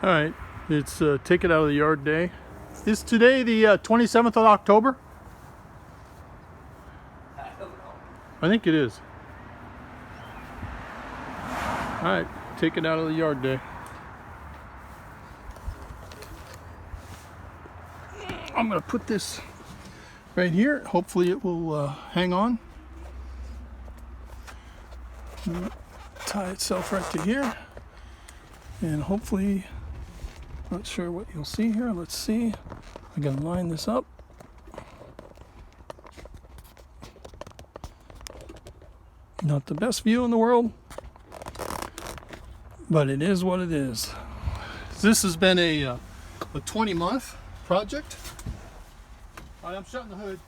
All right, it's take it out of the yard day. Is today the 27th of October? I don't know. I think it is. All right, take it out of the yard day. I'm gonna put this right here. Hopefully it will hang on. Tie itself right to here. And hopefully, not sure what you'll see here. Let's see. I gotta line this up. Not the best view in the world, but it is what it is. This has been a 20-month project. All right, I'm shutting the hood.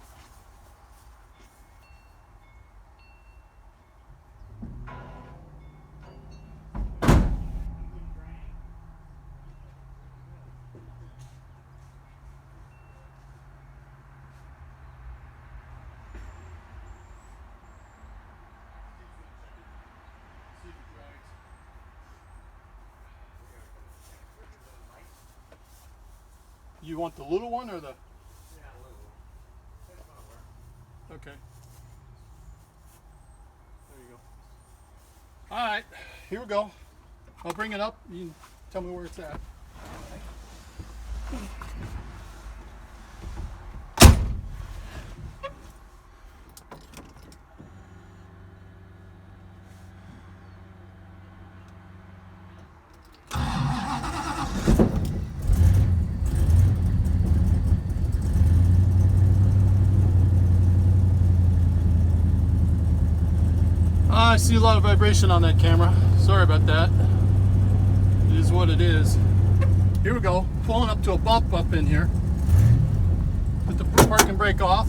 You want the little one or the? Yeah, a little. Okay. There you go. All right, here we go. I'll bring it up. You can tell me where it's at. I see a lot of vibration on that camera. Sorry about that. It is what it is. Here we go. Pulling up to a bump up in here. Put the parking brake off.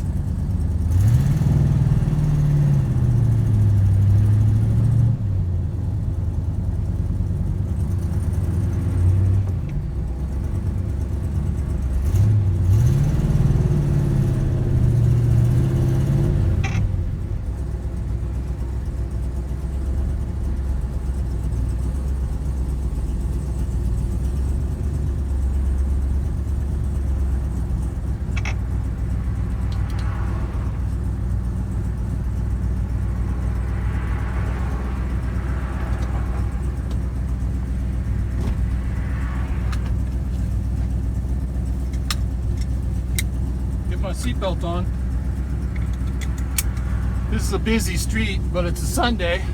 My seatbelt on. This is a busy street, but it's a Sunday.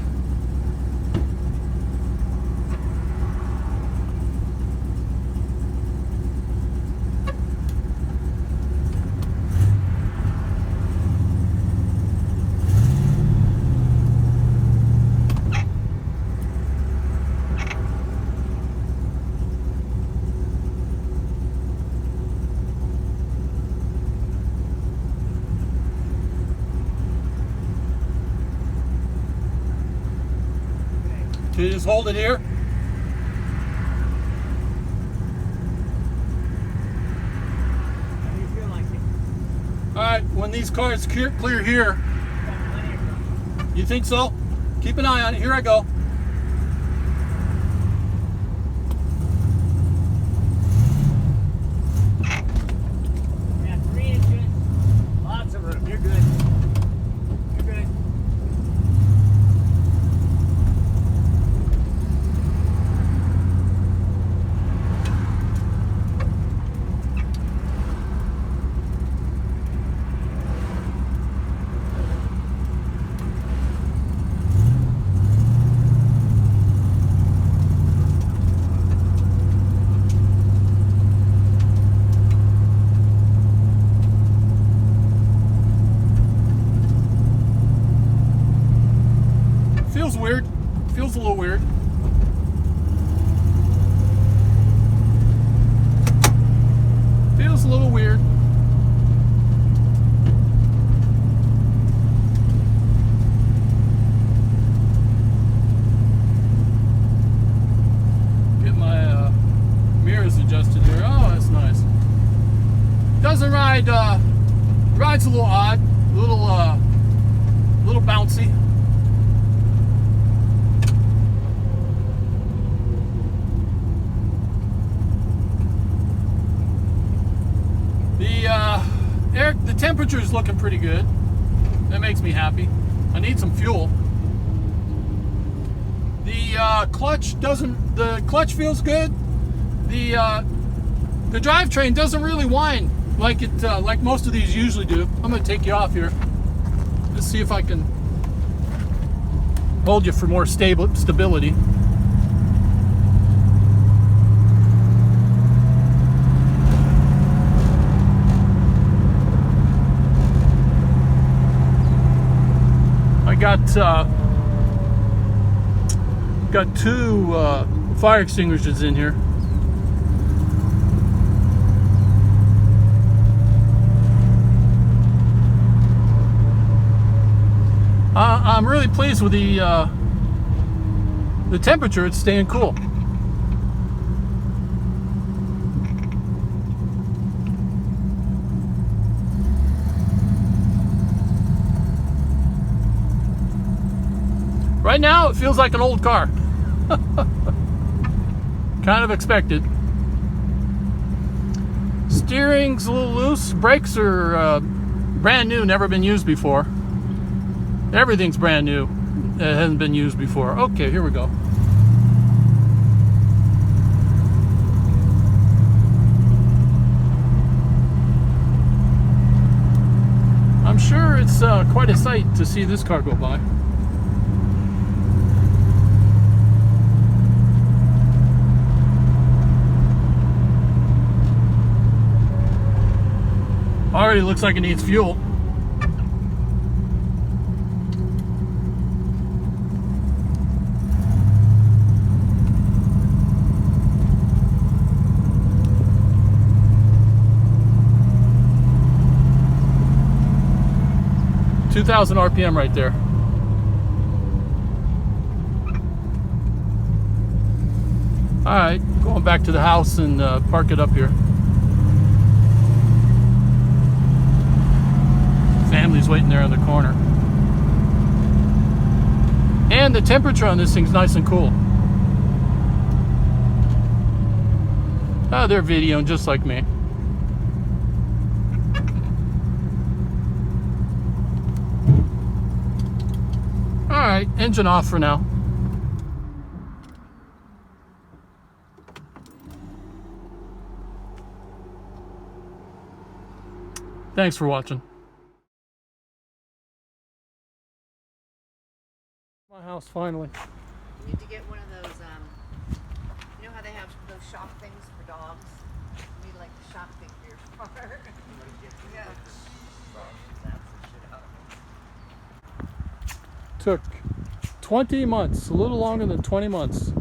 Can you just hold it here? How do you feel like it? All right, when these cars clear here, Got plenty of room. you think so? Keep an eye on it. Here I go. Yeah, 3 inches. Lots of room. You're good. You're good. Feels weird. Feels a little weird. Feels a little weird. Get my mirrors adjusted here. Oh, that's nice. Doesn't ride. Ride's a little odd. Little bouncy. temperature is looking pretty good. That makes me happy. I need some fuel. The clutch feels good. The drivetrain doesn't really whine like like most of these usually do. I'm gonna take you off here. Let's see if I can hold you for more stability. I got two fire extinguishers in here. I'm really pleased with the temperature. It's staying cool. Right now, it feels like an old car. Kind of expected. Steering's a little loose. Brakes are brand new, never been used before. Everything's brand new. It hasn't been used before. Okay, here we go. I'm sure it's quite a sight to see this car go by. Already looks like it needs fuel. $2,000 RPM right there. All right, going back to the house and park it up here. Family's waiting there in the corner. And the temperature on this thing's nice and cool. Oh, they're videoing just like me. Alright, engine off for now. Thanks for watching. My house finally. You need to get one of those, you know how they have those shock things for dogs? You need like the shock thing for your car. Yeah. Took 20 months, a little longer than 20 months.